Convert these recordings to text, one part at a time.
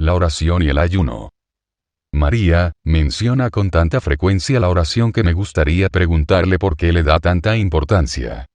la oración y el ayuno. María menciona con tanta frecuencia la oración que me gustaría preguntarle por qué le da tanta importancia.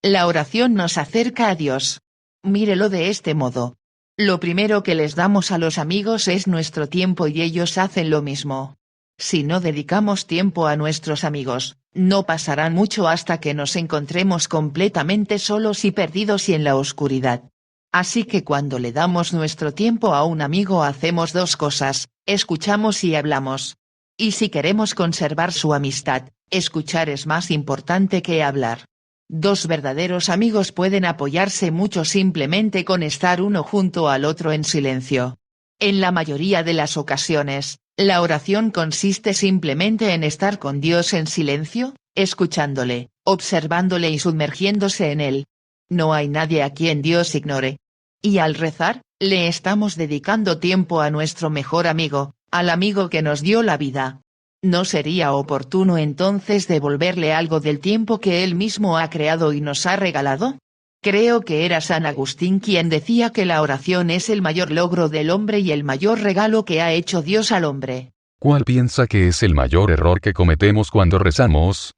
La oración nos acerca a Dios. Mírelo de este modo. Lo primero que les damos a los amigos es nuestro tiempo y ellos hacen lo mismo. Si no dedicamos tiempo a nuestros amigos, no pasará mucho hasta que nos encontremos completamente solos y perdidos y en la oscuridad. Así que cuando le damos nuestro tiempo a un amigo hacemos dos cosas, escuchamos y hablamos. Y si queremos conservar su amistad, escuchar es más importante que hablar. Dos verdaderos amigos pueden apoyarse mucho simplemente con estar uno junto al otro en silencio. En la mayoría de las ocasiones, la oración consiste simplemente en estar con Dios en silencio, escuchándole, observándole y sumergiéndose en él. No hay nadie a quien Dios ignore. Y al rezar, le estamos dedicando tiempo a nuestro mejor amigo, al amigo que nos dio la vida. ¿No sería oportuno entonces devolverle algo del tiempo que él mismo ha creado y nos ha regalado? Creo que era San Agustín quien decía que la oración es el mayor logro del hombre y el mayor regalo que ha hecho Dios al hombre. ¿Cuál piensa que es el mayor error que cometemos cuando rezamos?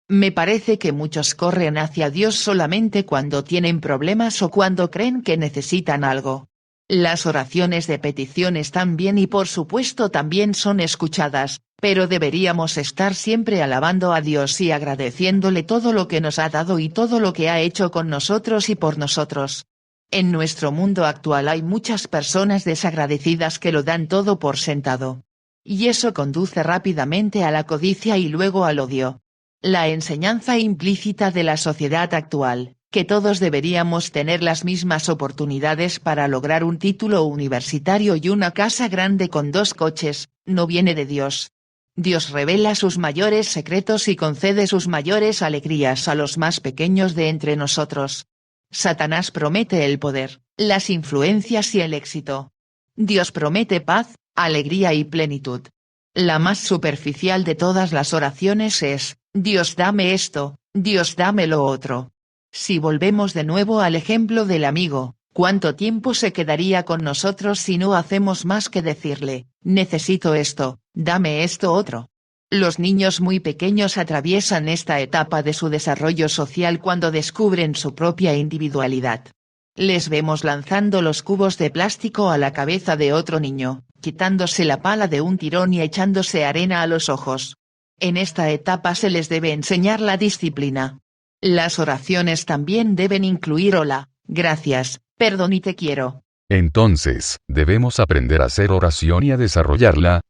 Me parece que muchos corren hacia Dios solamente cuando tienen problemas o cuando creen que necesitan algo. Las oraciones de petición están bien y por supuesto también son escuchadas, pero deberíamos estar siempre alabando a Dios y agradeciéndole todo lo que nos ha dado y todo lo que ha hecho con nosotros y por nosotros. En nuestro mundo actual hay muchas personas desagradecidas que lo dan todo por sentado. Y eso conduce rápidamente a la codicia y luego al odio. La enseñanza implícita de la sociedad actual, que todos deberíamos tener las mismas oportunidades para lograr un título universitario y una casa grande con 2 coches, no viene de Dios. Dios revela sus mayores secretos y concede sus mayores alegrías a los más pequeños de entre nosotros. Satanás promete el poder, las influencias y el éxito. Dios promete paz, alegría y plenitud. La más superficial de todas las oraciones es: Dios dame esto, Dios dame lo otro. Si volvemos de nuevo al ejemplo del amigo, ¿cuánto tiempo se quedaría con nosotros si no hacemos más que decirle: necesito esto, dame esto otro? Los niños muy pequeños atraviesan esta etapa de su desarrollo social cuando descubren su propia individualidad. Les vemos lanzando los cubos de plástico a la cabeza de otro niño, quitándose la pala de un tirón y echándose arena a los ojos. En esta etapa se les debe enseñar la disciplina. Las oraciones también deben incluir hola, gracias, perdón y te quiero. Entonces, ¿debemos aprender a hacer oración y a desarrollarla?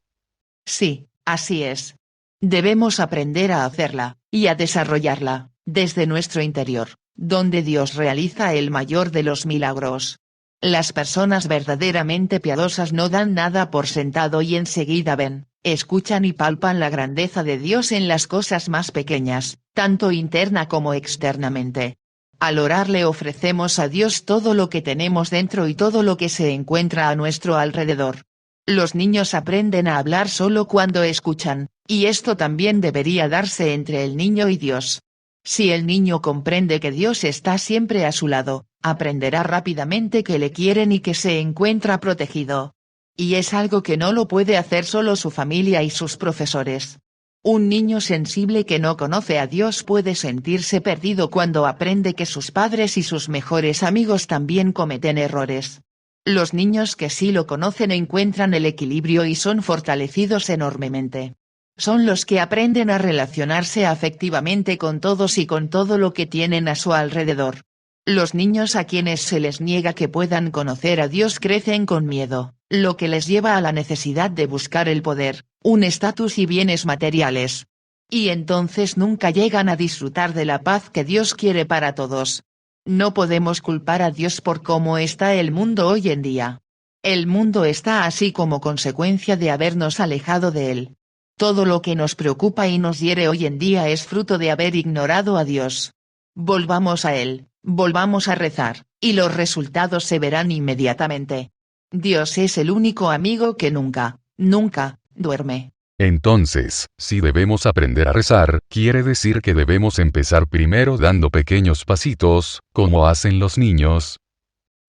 Sí, así es. Debemos aprender a hacerla, y a desarrollarla, desde nuestro interior, donde Dios realiza el mayor de los milagros. Las personas verdaderamente piadosas no dan nada por sentado y enseguida ven, escuchan y palpan la grandeza de Dios en las cosas más pequeñas, tanto interna como externamente. Al orar le ofrecemos a Dios todo lo que tenemos dentro y todo lo que se encuentra a nuestro alrededor. Los niños aprenden a hablar solo cuando escuchan, y esto también debería darse entre el niño y Dios. Si el niño comprende que Dios está siempre a su lado, aprenderá rápidamente que le quieren y que se encuentra protegido. Y es algo que no lo puede hacer solo su familia y sus profesores. Un niño sensible que no conoce a Dios puede sentirse perdido cuando aprende que sus padres y sus mejores amigos también cometen errores. Los niños que sí lo conocen encuentran el equilibrio y son fortalecidos enormemente. Son los que aprenden a relacionarse afectivamente con todos y con todo lo que tienen a su alrededor. Los niños a quienes se les niega que puedan conocer a Dios crecen con miedo, lo que les lleva a la necesidad de buscar el poder, un estatus y bienes materiales. Y entonces nunca llegan a disfrutar de la paz que Dios quiere para todos. No podemos culpar a Dios por cómo está el mundo hoy en día. El mundo está así como consecuencia de habernos alejado de él. Todo lo que nos preocupa y nos hiere hoy en día es fruto de haber ignorado a Dios. Volvamos a él, volvamos a rezar, y los resultados se verán inmediatamente. Dios es el único amigo que nunca, nunca, duerme. Entonces, si debemos aprender a rezar, quiere decir que debemos empezar primero dando pequeños pasitos, como hacen los niños.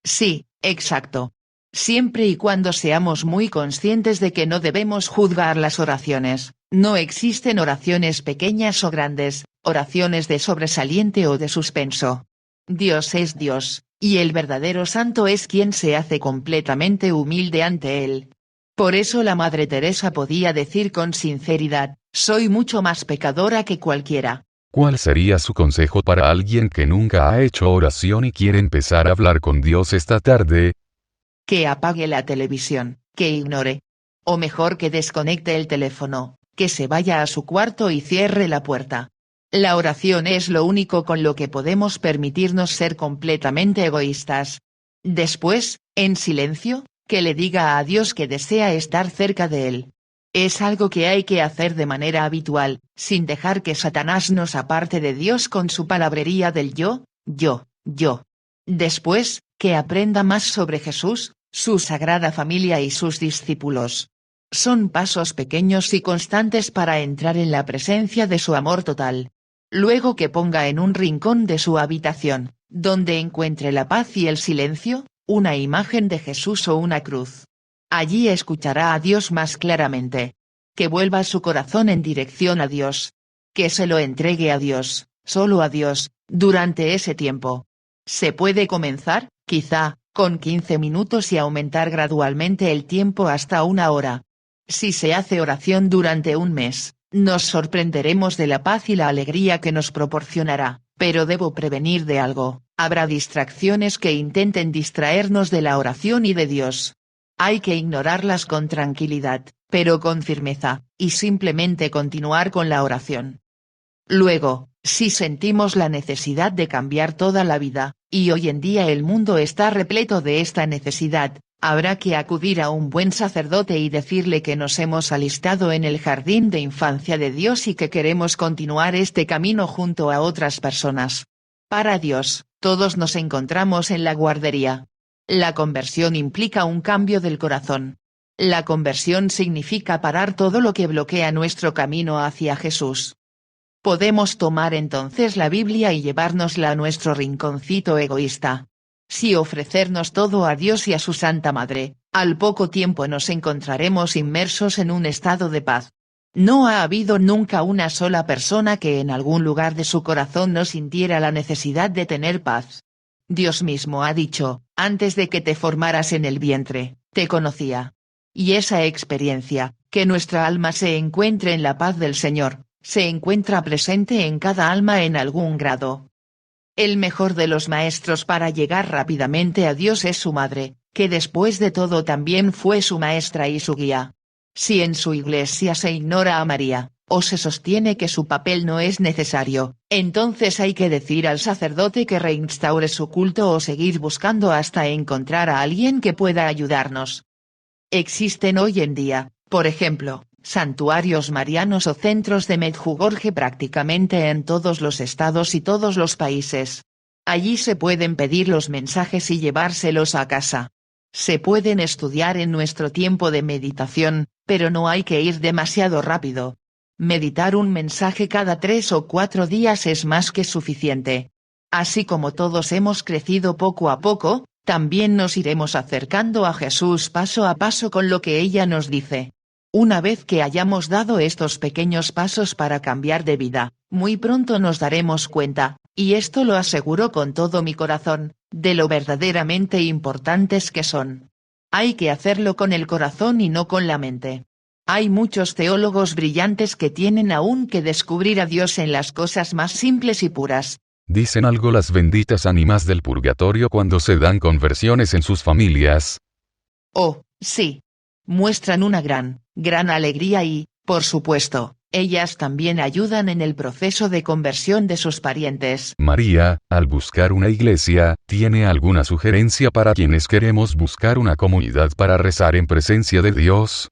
Sí, exacto. Siempre y cuando seamos muy conscientes de que no debemos juzgar las oraciones, no existen oraciones pequeñas o grandes, oraciones de sobresaliente o de suspenso. Dios es Dios, y el verdadero santo es quien se hace completamente humilde ante Él. Por eso la Madre Teresa podía decir con sinceridad, soy mucho más pecadora que cualquiera. ¿Cuál sería su consejo para alguien que nunca ha hecho oración y quiere empezar a hablar con Dios esta tarde? Que apague la televisión, que ignore. O mejor que desconecte el teléfono, que se vaya a su cuarto y cierre la puerta. La oración es lo único con lo que podemos permitirnos ser completamente egoístas. Después, en silencio, que le diga a Dios que desea estar cerca de él. Es algo que hay que hacer de manera habitual, sin dejar que Satanás nos aparte de Dios con su palabrería del yo, yo, yo. Después, que aprenda más sobre Jesús, su sagrada familia y sus discípulos. Son pasos pequeños y constantes para entrar en la presencia de su amor total. Luego que ponga en un rincón de su habitación, donde encuentre la paz y el silencio, una imagen de Jesús o una cruz. Allí escuchará a Dios más claramente. Que vuelva su corazón en dirección a Dios. Que se lo entregue a Dios, solo a Dios, durante ese tiempo. Se puede comenzar, quizá, con 15 minutos y aumentar gradualmente el tiempo hasta 1 hora. Si se hace oración durante un mes, nos sorprenderemos de la paz y la alegría que nos proporcionará, pero debo prevenir de algo, habrá distracciones que intenten distraernos de la oración y de Dios. Hay que ignorarlas con tranquilidad, pero con firmeza, y simplemente continuar con la oración. Luego, si sentimos la necesidad de cambiar toda la vida, y hoy en día el mundo está repleto de esta necesidad, habrá que acudir a un buen sacerdote y decirle que nos hemos alistado en el jardín de infancia de Dios y que queremos continuar este camino junto a otras personas. Para Dios, todos nos encontramos en la guardería. La conversión implica un cambio del corazón. La conversión significa parar todo lo que bloquea nuestro camino hacia Jesús. Podemos tomar entonces la Biblia y llevárnosla a nuestro rinconcito egoísta. Si ofrecernos todo a Dios y a su Santa Madre, al poco tiempo nos encontraremos inmersos en un estado de paz. No ha habido nunca una sola persona que en algún lugar de su corazón no sintiera la necesidad de tener paz. Dios mismo ha dicho, antes de que te formaras en el vientre, te conocía. Y esa experiencia, que nuestra alma se encuentre en la paz del Señor, se encuentra presente en cada alma en algún grado. El mejor de los maestros para llegar rápidamente a Dios es su madre, que después de todo también fue su maestra y su guía. Si en su iglesia se ignora a María, o se sostiene que su papel no es necesario, entonces hay que decir al sacerdote que reinstaure su culto o seguir buscando hasta encontrar a alguien que pueda ayudarnos. Existen hoy en día, por ejemplo, santuarios marianos o centros de Medjugorje prácticamente en todos los estados y todos los países. Allí se pueden pedir los mensajes y llevárselos a casa. Se pueden estudiar en nuestro tiempo de meditación, pero no hay que ir demasiado rápido. Meditar un mensaje cada 3 o 4 días es más que suficiente. Así como todos hemos crecido poco a poco, también nos iremos acercando a Jesús paso a paso con lo que ella nos dice. Una vez que hayamos dado estos pequeños pasos para cambiar de vida, muy pronto nos daremos cuenta, y esto lo aseguro con todo mi corazón, de lo verdaderamente importantes que son. Hay que hacerlo con el corazón y no con la mente. Hay muchos teólogos brillantes que tienen aún que descubrir a Dios en las cosas más simples y puras. ¿Dicen algo las benditas ánimas del purgatorio cuando se dan conversiones en sus familias? Oh, sí. Muestran una gran alegría y, por supuesto, ellas también ayudan en el proceso de conversión de sus parientes. María, al buscar una iglesia, ¿tiene alguna sugerencia para quienes queremos buscar una comunidad para rezar en presencia de Dios?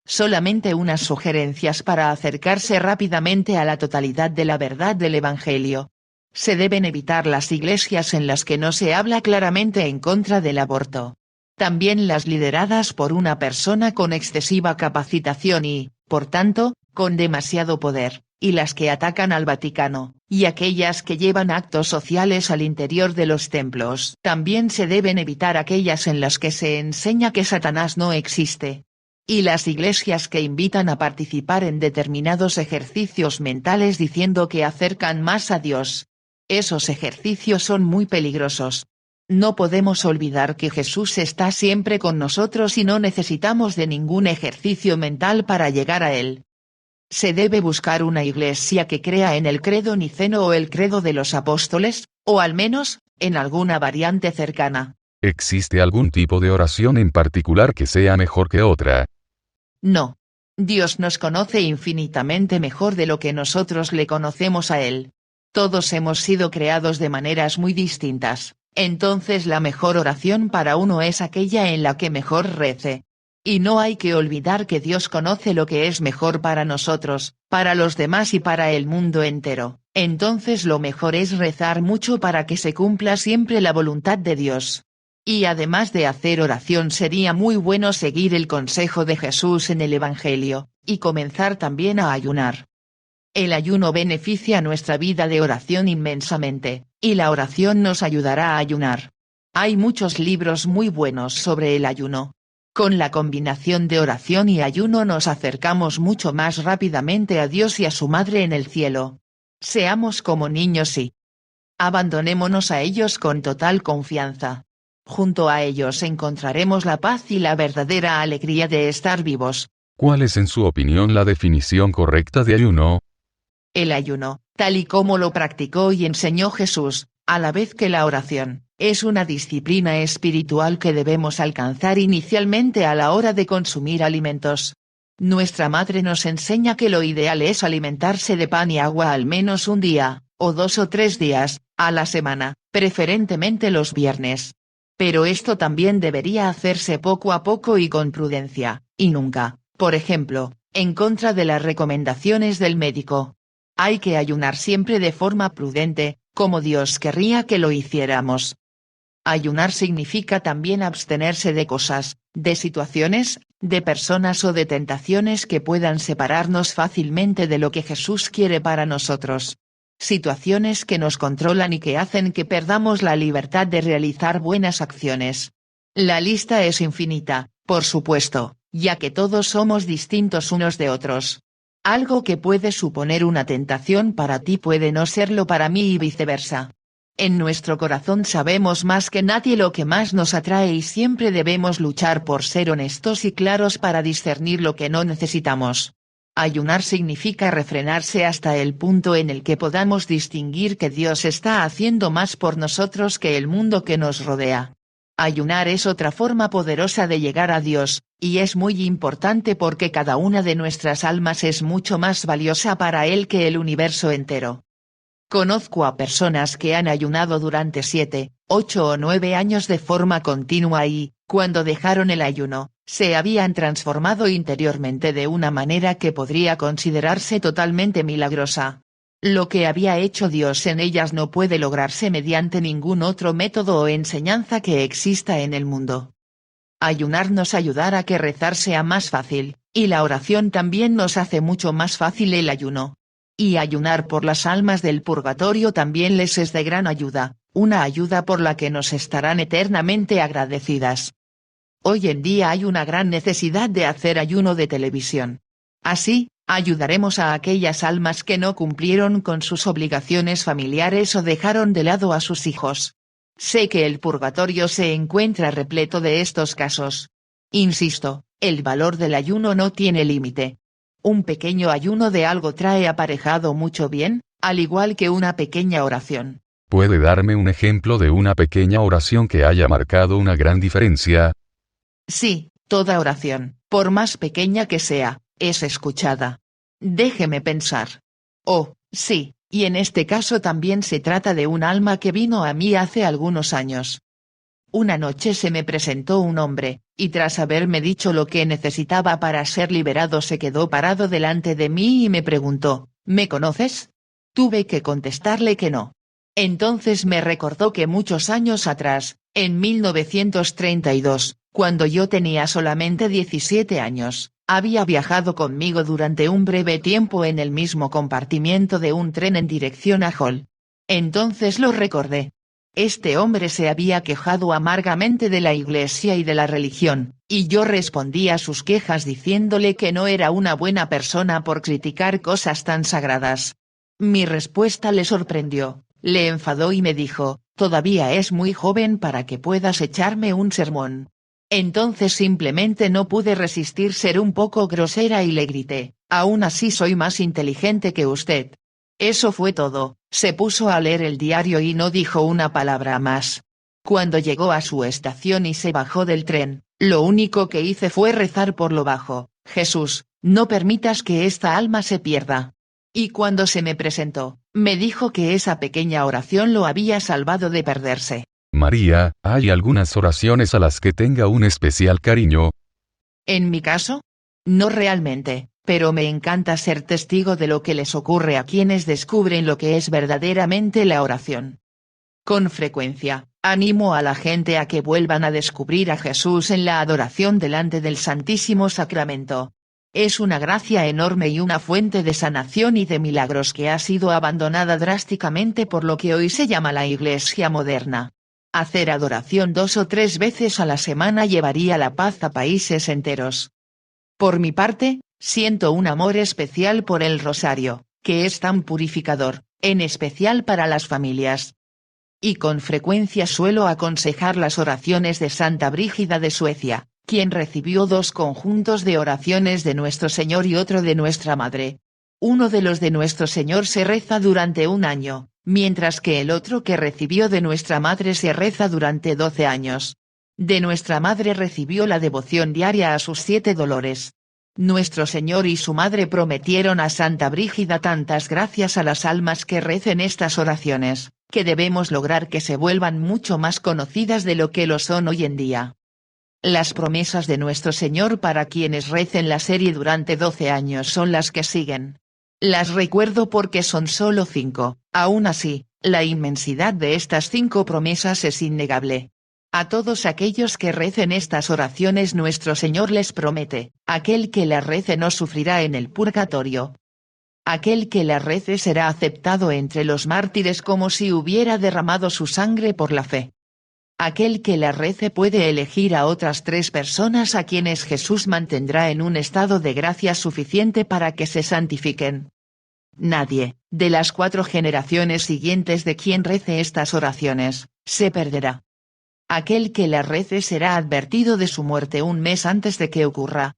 Solamente unas sugerencias para acercarse rápidamente a la totalidad de la verdad del Evangelio. Se deben evitar las iglesias en las que no se habla claramente en contra del aborto. También las lideradas por una persona con excesiva capacitación y, por tanto, con demasiado poder, y las que atacan al Vaticano, y aquellas que llevan actos sociales al interior de los templos. También se deben evitar aquellas en las que se enseña que Satanás no existe. Y las iglesias que invitan a participar en determinados ejercicios mentales diciendo que acercan más a Dios. Esos ejercicios son muy peligrosos. No podemos olvidar que Jesús está siempre con nosotros y no necesitamos de ningún ejercicio mental para llegar a Él. Se debe buscar una iglesia que crea en el credo niceno o el credo de los apóstoles, o al menos, en alguna variante cercana. ¿Existe algún tipo de oración en particular que sea mejor que otra? No. Dios nos conoce infinitamente mejor de lo que nosotros le conocemos a Él. Todos hemos sido creados de maneras muy distintas, entonces la mejor oración para uno es aquella en la que mejor rece. Y no hay que olvidar que Dios conoce lo que es mejor para nosotros, para los demás y para el mundo entero, entonces lo mejor es rezar mucho para que se cumpla siempre la voluntad de Dios. Y además de hacer oración sería muy bueno seguir el consejo de Jesús en el Evangelio, y comenzar también a ayunar. El ayuno beneficia nuestra vida de oración inmensamente, y la oración nos ayudará a ayunar. Hay muchos libros muy buenos sobre el ayuno. Con la combinación de oración y ayuno nos acercamos mucho más rápidamente a Dios y a su Madre en el cielo. Seamos como niños y abandonémonos a ellos con total confianza. Junto a ellos encontraremos la paz y la verdadera alegría de estar vivos. ¿Cuál es en su opinión la definición correcta de ayuno? El ayuno, tal y como lo practicó y enseñó Jesús, a la vez que la oración, es una disciplina espiritual que debemos alcanzar inicialmente a la hora de consumir alimentos. Nuestra madre nos enseña que lo ideal es alimentarse de pan y agua al menos un día, o 2 o 3 días, a la semana, preferentemente los viernes. Pero esto también debería hacerse poco a poco y con prudencia, y nunca, por ejemplo, en contra de las recomendaciones del médico. Hay que ayunar siempre de forma prudente, como Dios querría que lo hiciéramos. Ayunar significa también abstenerse de cosas, de situaciones, de personas o de tentaciones que puedan separarnos fácilmente de lo que Jesús quiere para nosotros. Situaciones que nos controlan y que hacen que perdamos la libertad de realizar buenas acciones. La lista es infinita, por supuesto, ya que todos somos distintos unos de otros. Algo que puede suponer una tentación para ti puede no serlo para mí y viceversa. En nuestro corazón sabemos más que nadie lo que más nos atrae y siempre debemos luchar por ser honestos y claros para discernir lo que no necesitamos. Ayunar significa refrenarse hasta el punto en el que podamos distinguir que Dios está haciendo más por nosotros que el mundo que nos rodea. Ayunar es otra forma poderosa de llegar a Dios, y es muy importante porque cada una de nuestras almas es mucho más valiosa para Él que el universo entero. Conozco a personas que han ayunado durante 7, 8 o 9 años de forma continua y, cuando dejaron el ayuno, se habían transformado interiormente de una manera que podría considerarse totalmente milagrosa. Lo que había hecho Dios en ellas no puede lograrse mediante ningún otro método o enseñanza que exista en el mundo. Ayunar nos ayudará a que rezar sea más fácil, y la oración también nos hace mucho más fácil el ayuno. Y ayunar por las almas del purgatorio también les es de gran ayuda, una ayuda por la que nos estarán eternamente agradecidas. Hoy en día hay una gran necesidad de hacer ayuno de televisión. Así, ayudaremos a aquellas almas que no cumplieron con sus obligaciones familiares o dejaron de lado a sus hijos. Sé que el purgatorio se encuentra repleto de estos casos. Insisto, el valor del ayuno no tiene límite. Un pequeño ayuno de algo trae aparejado mucho bien, al igual que una pequeña oración. ¿Puede darme un ejemplo de una pequeña oración que haya marcado una gran diferencia? Sí, toda oración, por más pequeña que sea, es escuchada. Déjeme pensar. Oh, sí, y en este caso también se trata de un alma que vino a mí hace algunos años. Una noche se me presentó un hombre, y tras haberme dicho lo que necesitaba para ser liberado se quedó parado delante de mí y me preguntó, ¿me conoces? Tuve que contestarle que no. Entonces me recordó que muchos años atrás, en 1932, cuando yo tenía solamente 17 años, Había viajado conmigo durante un breve tiempo en el mismo compartimiento de un tren en dirección a Hull. Entonces lo recordé. Este hombre se había quejado amargamente de la iglesia y de la religión, y yo respondí a sus quejas diciéndole que no era una buena persona por criticar cosas tan sagradas. Mi respuesta le sorprendió, le enfadó y me dijo: «Todavía es muy joven para que puedas echarme un sermón». Entonces simplemente no pude resistir ser un poco grosera y le grité: «Aún así soy más inteligente que usted». Eso fue todo. Se puso a leer el diario y no dijo una palabra más. Cuando llegó a su estación y se bajó del tren, lo único que hice fue rezar por lo bajo: «Jesús, no permitas que esta alma se pierda». Y cuando se me presentó, me dijo que esa pequeña oración lo había salvado de perderse. María, ¿hay algunas oraciones a las que tenga un especial cariño? ¿En mi caso? No realmente, pero me encanta ser testigo de lo que les ocurre a quienes descubren lo que es verdaderamente la oración. Con frecuencia, animo a la gente a que vuelvan a descubrir a Jesús en la adoración delante del Santísimo Sacramento. Es una gracia enorme y una fuente de sanación y de milagros que ha sido abandonada drásticamente por lo que hoy se llama la Iglesia moderna. Hacer adoración 2 o 3 veces a la semana llevaría la paz a países enteros. Por mi parte, siento un amor especial por el rosario, que es tan purificador, en especial para las familias. Y con frecuencia suelo aconsejar las oraciones de Santa Brígida de Suecia, quien recibió 2 conjuntos de oraciones de Nuestro Señor y otro de Nuestra Madre. Uno de los de Nuestro Señor se reza durante 1 año, mientras que el otro que recibió de Nuestra Madre se reza durante 12 años. De Nuestra Madre recibió la devoción diaria a sus 7 dolores. Nuestro Señor y su Madre prometieron a Santa Brígida tantas gracias a las almas que recen estas oraciones, que debemos lograr que se vuelvan mucho más conocidas de lo que lo son hoy en día. Las promesas de Nuestro Señor para quienes recen la serie durante 12 años son las que siguen. Las recuerdo porque son solo 5, aún así, la inmensidad de estas 5 promesas es innegable. A todos aquellos que recen estas oraciones Nuestro Señor les promete: aquel que la rece no sufrirá en el purgatorio. Aquel que la rece será aceptado entre los mártires como si hubiera derramado su sangre por la fe. Aquel que la rece puede elegir a otras 3 personas a quienes Jesús mantendrá en un estado de gracia suficiente para que se santifiquen. Nadie, de las 4 generaciones siguientes de quien rece estas oraciones, se perderá. Aquel que la rece será advertido de su muerte 1 mes antes de que ocurra.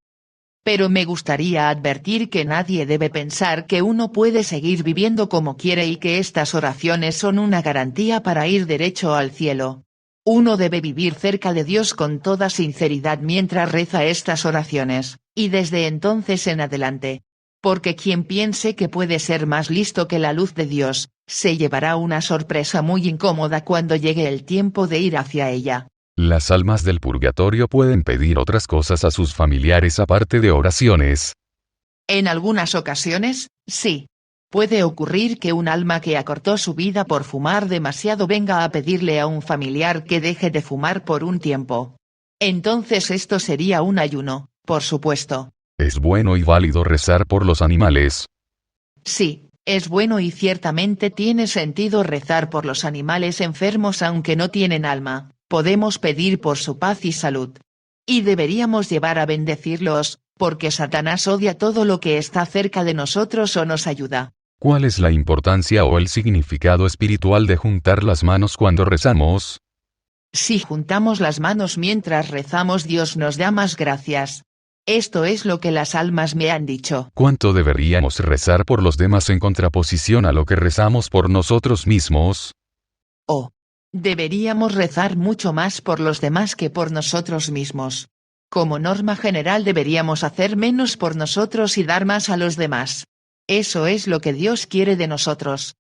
Pero me gustaría advertir que nadie debe pensar que uno puede seguir viviendo como quiere y que estas oraciones son una garantía para ir derecho al cielo. Uno debe vivir cerca de Dios con toda sinceridad mientras reza estas oraciones, y desde entonces en adelante. Porque quien piense que puede ser más listo que la luz de Dios, se llevará una sorpresa muy incómoda cuando llegue el tiempo de ir hacia ella. Las almas del purgatorio pueden pedir otras cosas a sus familiares aparte de oraciones. En algunas ocasiones, sí. Puede ocurrir que un alma que acortó su vida por fumar demasiado venga a pedirle a un familiar que deje de fumar por un tiempo. Entonces esto sería un ayuno, por supuesto. ¿Es bueno y válido rezar por los animales? Sí, es bueno y ciertamente tiene sentido rezar por los animales enfermos aunque no tienen alma. Podemos pedir por su paz y salud. Y deberíamos llevar a bendecirlos, porque Satanás odia todo lo que está cerca de nosotros o nos ayuda. ¿Cuál es la importancia o el significado espiritual de juntar las manos cuando rezamos? Si juntamos las manos mientras rezamos, Dios nos da más gracias. Esto es lo que las almas me han dicho. ¿Cuánto deberíamos rezar por los demás en contraposición a lo que rezamos por nosotros mismos? Oh, deberíamos rezar mucho más por los demás que por nosotros mismos. Como norma general deberíamos hacer menos por nosotros y dar más a los demás. Eso es lo que Dios quiere de nosotros.